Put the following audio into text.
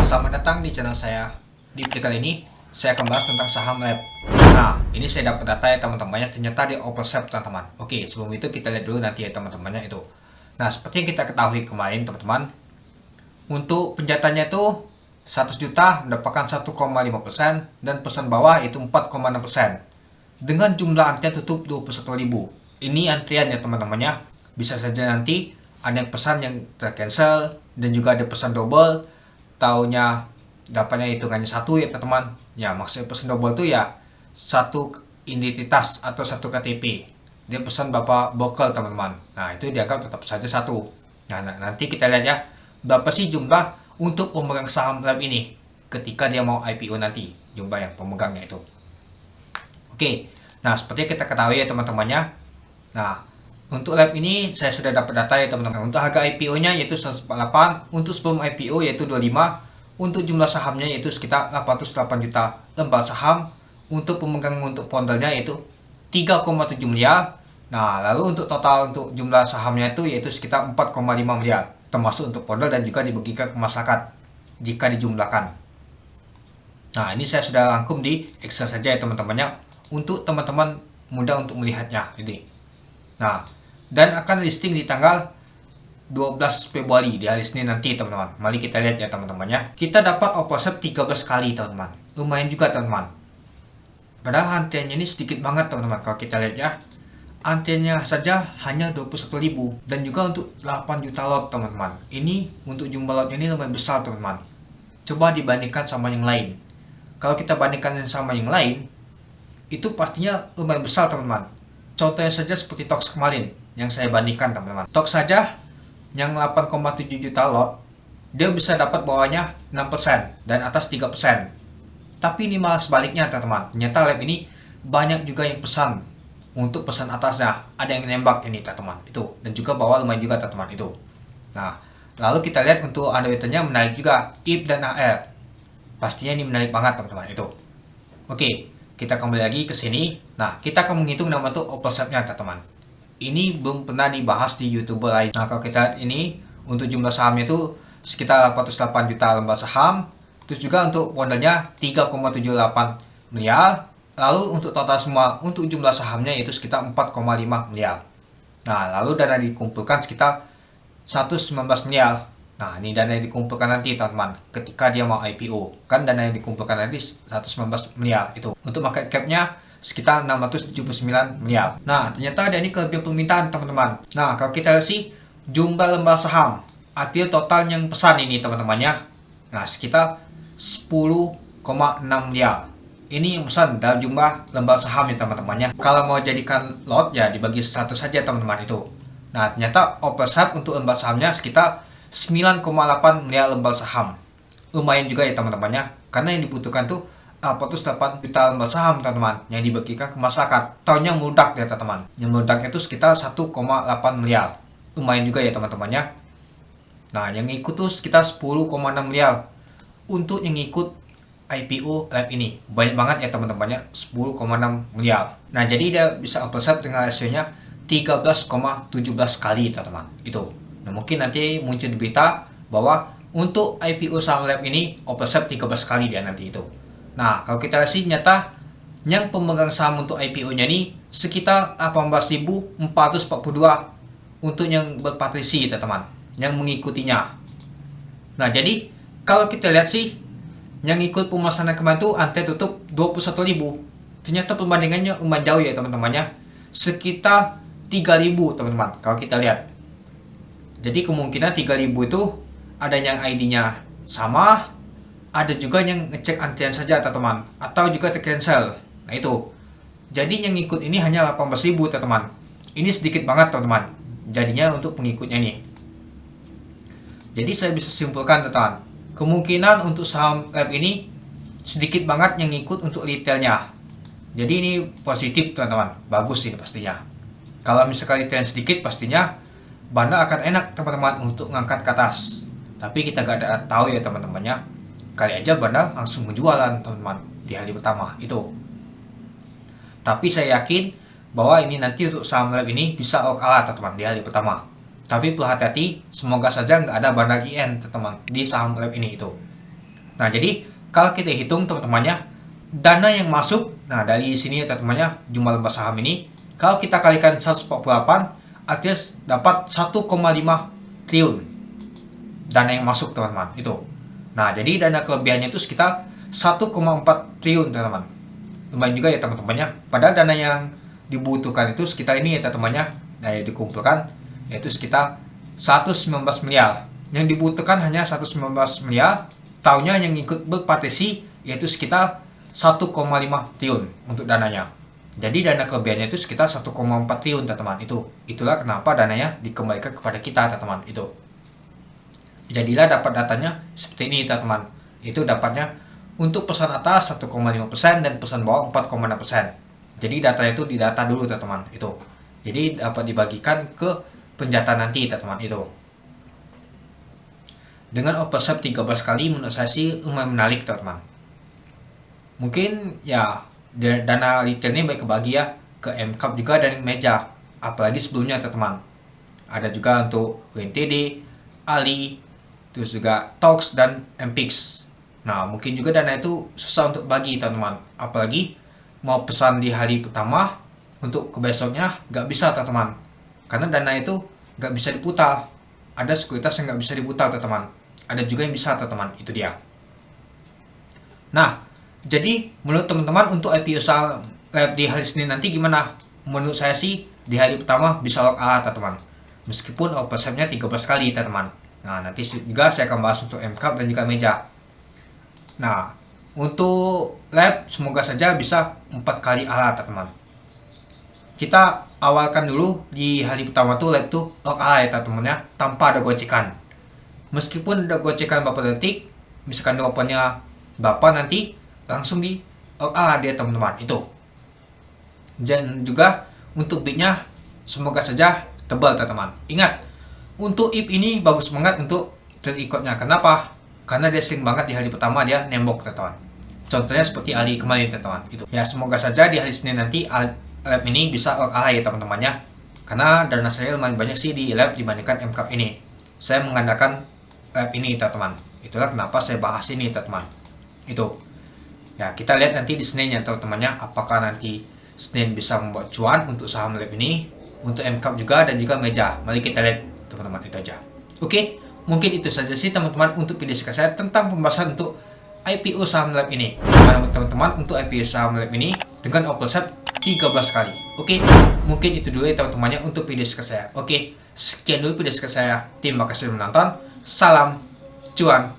Selamat datang di channel saya. Di video kali ini saya akan bahas tentang saham lab. Nah, ini saya dapat data ya teman-temannya, ternyata di oversubscribe teman-teman. Oke, sebelum itu kita lihat dulu nanti ya teman-temannya itu. Nah, seperti yang kita ketahui kemarin teman-teman, untuk penjataannya itu 100 juta mendapatkan 1,5% dan pesan bawah itu 4,6%. Dengan jumlah antrian tutup 21.000. Ini antrian ya teman-temannya. Bisa saja nanti ada yang pesan yang tercancel dan juga ada pesan double. Taunya dapatnya hitungannya satu ya teman-teman. Ya, maksudnya pesan double itu ya satu identitas atau satu KTP. Dia pesan Bapak Bokel teman-teman. Nah, itu dianggap tetap saja satu. Nah, nanti kita lihat ya berapa sih jumlah untuk pemegang saham lab ini ketika dia mau IPO nanti, jumlah yang pemegangnya itu. Oke, nah seperti kita ketahui ya teman-temannya. Nah, untuk lab ini saya sudah dapat data ya teman-teman. Untuk harga IPO-nya yaitu 148, untuk sebelum IPO yaitu 25, untuk jumlah sahamnya yaitu sekitar 808 juta lembar saham, untuk pemegang untuk foundernya yaitu 3,7 miliar. Nah, lalu untuk total untuk jumlah sahamnya itu yaitu sekitar 4,5 miliar, termasuk untuk founder dan juga dibagikan ke masyarakat jika dijumlahkan. Nah, ini saya sudah rangkum di Excel saja ya teman-temannya, untuk teman-teman mudah untuk melihatnya ini. Nah, dan akan listing di tanggal 12 Februari di hari Senin nanti teman-teman. Mari kita lihat ya teman-temannya. Kita dapat oversubscribe 13 kali teman-teman. Lumayan juga teman-teman. Padahal antriannya ini sedikit banget teman-teman. Kalau kita lihat ya, antriannya saja hanya 21.000 dan juga untuk 8 juta lot teman-teman. Ini untuk jumlah lotnya ini lumayan besar teman-teman. Coba dibandingkan sama yang lain. Kalau kita bandingkan sama yang lain, itu pastinya lumayan besar teman-teman. Contohnya saja seperti Tox kemarin yang saya bandingkan teman-teman. Tox saja yang 8,7 juta lot, dia bisa dapat bawahnya 6% dan atas 3%. Tapi ini malah sebaliknya teman-teman. Ternyata lab ini banyak juga yang pesan untuk pesan atasnya. Ada yang nembak ini teman-teman itu, dan juga bawah lumayan juga teman-teman itu. Nah, lalu kita lihat untuk underwritten-nya menarik juga, IP dan AR. Pastinya ini menarik banget teman-teman itu. Oke, kita kembali lagi ke sini. Nah, kita akan menghitung nama tuh oversubscribe-nya teman-teman. Ini belum pernah dibahas di YouTuber lain. Nah, kalau kita lihat ini untuk jumlah sahamnya itu sekitar 408 juta lembar saham. Terus juga untuk modalnya 3,78 miliar. Lalu untuk total semua untuk jumlah sahamnya itu sekitar 4,5 miliar. Nah, lalu dana dikumpulkan sekitar 119 miliar. Nah, ini dana yang dikumpulkan nanti teman-teman ketika dia mau IPO. Kan dana yang dikumpulkan nanti 119 miliar itu. Untuk market cap-nya sekitar 679 miliar. Nah, ternyata ada ini kelebihan permintaan teman-teman. Nah, kalau kita lihat sih jumlah lembar saham, artinya total yang pesan ini teman-temannya. Nah, sekitar 10,6 miliar. Ini yang pesan dalam jumlah lembar saham ya teman-temannya. Kalau mau jadikan lot ya dibagi 100 saja teman-teman itu. Nah, ternyata oversubscribe untuk lembar sahamnya sekitar 9,8 miliar lembar saham. Lumayan juga ya teman-temannya, karena yang dibutuhkan tuh 408 juta lembar saham teman-teman yang dibagikan ke masyarakat. Tahunnya meledak ya teman-teman. Yang meledak itu sekitar 1,8 miliar. Lumayan juga ya teman-temannya. Nah, yang ikut tuh sekitar 10,6 miliar untuk yang ikut IPO lab ini. Banyak banget ya teman-temannya, 10,6 miliar. Nah, jadi dia bisa oversubscribe dengan hasilnya 13,17 kali teman-teman. Itu. Nah, mungkin nanti muncul di berita bahwa untuk IPO saham lab ini oversubscribe 13 kali dia nanti itu. Nah, kalau kita lihat sih nyata yang pemegang saham untuk IPO-nya ini sekitar 18.442 untuk yang berpartisi teman-teman, yang mengikutinya. Nah, jadi kalau kita lihat sih yang ikut pemasaran kemarin itu antrian tutup 21.000. Ternyata perbandingannya lumayan jauh ya teman-temannya. Sekitar 3.000 teman-teman kalau kita lihat. Jadi kemungkinan 3.000 itu ada yang ID-nya sama, ada juga yang ngecek antrian saja teman-teman, atau juga tercancel. Nah itu. Jadi yang ikut ini hanya 18.000 teman-teman. Ini sedikit banget teman-teman. Jadinya untuk pengikutnya ini. Jadi saya bisa simpulkan teman-teman, kemungkinan untuk saham lab ini sedikit banget yang ikut untuk retailnya. Jadi ini positif teman-teman, bagus ini pastinya. Kalau misalkan retail sedikit pastinya bundle akan enak teman-teman untuk ngangkat ke atas. Tapi kita gak ada tahu ya teman-temannya. Kali aja bundle langsung menjualan teman-teman di hari pertama itu. Tapi saya yakin bahwa ini nanti untuk saham lab ini bisa kalah teman-teman di hari pertama. Tapi perlu hati-hati, semoga saja nggak ada bandar IN teman-teman di saham lab ini itu. Nah, jadi kalau kita hitung teman-temannya, dana yang masuk, nah dari sini teman-temannya jumlah lembar saham ini, kalau kita kalikan 148, artinya dapat 1,5 triliun dana yang masuk teman-teman itu. Nah, jadi dana kelebihannya itu sekitar 1,4 triliun teman-teman. Lumayan juga ya teman-temannya. Padahal dana yang dibutuhkan itu sekitar ini ya teman-temannya, dari dikumpulkan yaitu sekitar 119 miliar. Yang dibutuhkan hanya 119 miliar. Tahunnya yang ikut berpartisi yaitu sekitar 1,5 triliun untuk dananya. Jadi dana kelebihannya itu sekitar 1,4 triliun teman-teman itu. Itulah kenapa dananya dikembalikan kepada kita teman-teman itu. Jadilah dapat datanya seperti ini teman-teman. Itu dapatnya untuk pesan atas 1,5% dan pesan bawah 4,6%. Jadi datanya itu didata dulu teman-teman itu. Jadi dapat dibagikan ke penjata nanti teman-teman itu. Dengan oversubscribe 13 kali menurut saya sih lumayan menarik teman-teman. Mungkin ya dana retail ini baik kebagi ya ke MCAP juga dan Meja. Apalagi sebelumnya teman-teman. Ada juga untuk WNTD, Ali, terus juga Tox dan MPix. Nah, mungkin juga dana itu susah untuk bagi teman-teman. Apalagi mau pesan di hari pertama untuk ke besoknya nggak bisa teman-teman. Karena dana itu nggak bisa diputar. Ada sekuritas yang nggak bisa diputar teman-teman. Ada juga yang bisa teman-teman. Itu dia. Nah, jadi menurut teman-teman untuk IPO saham Lab di hari Senin nanti gimana? Menurut saya sih di hari pertama bisa lock A teman-teman. Meskipun oversubscribe-nya 13 kali teman-teman. Nah, nanti juga saya akan bahas untuk MCAP dan juga Meja. Nah, untuk lab semoga saja bisa 4 kali ala teman-teman. Kita awalkan dulu di hari pertama tuh lab tuh lock A ya teman-teman ya, tanpa ada gocekan. Meskipun ada gocekan beberapa detik, misalkan dropnya berapa nanti langsung di lock A dia teman-teman itu. Dan juga untuk bidnya semoga saja tebal teman-teman. Ingat, untuk IP ini bagus banget untuk terikutnya. Kenapa? Karena dia sering banget di hari pertama dia nembok teman-teman. Contohnya seperti hari kemarin teman-teman itu. Ya semoga saja di hari Senin nanti lab ini bisa lock A ya teman-temannya. Karena dana saya lumayan banyak sih di lab dibandingkan MCAP ini. Saya mengandalkan lab ini teman-teman. Itulah kenapa saya bahas ini teman-teman. Itu. Ya kita lihat nanti di Senin ya teman-temannya. Apakah nanti Senin bisa membuat cuan untuk saham lab ini, untuk MCAP juga dan juga Meja. Mari kita lihat teman-teman itu aja. Oke, mungkin itu saja sih teman-teman untuk video saya tentang pembahasan untuk IPO saham lab ini. Teman-teman untuk IPO saham lab ini dengan oversubscribe 13 kali. Oke, mungkin itu dulu ya teman-temannya untuk video saya. Oke, sekian dulu video saya. Terima kasih menonton. Salam cuan.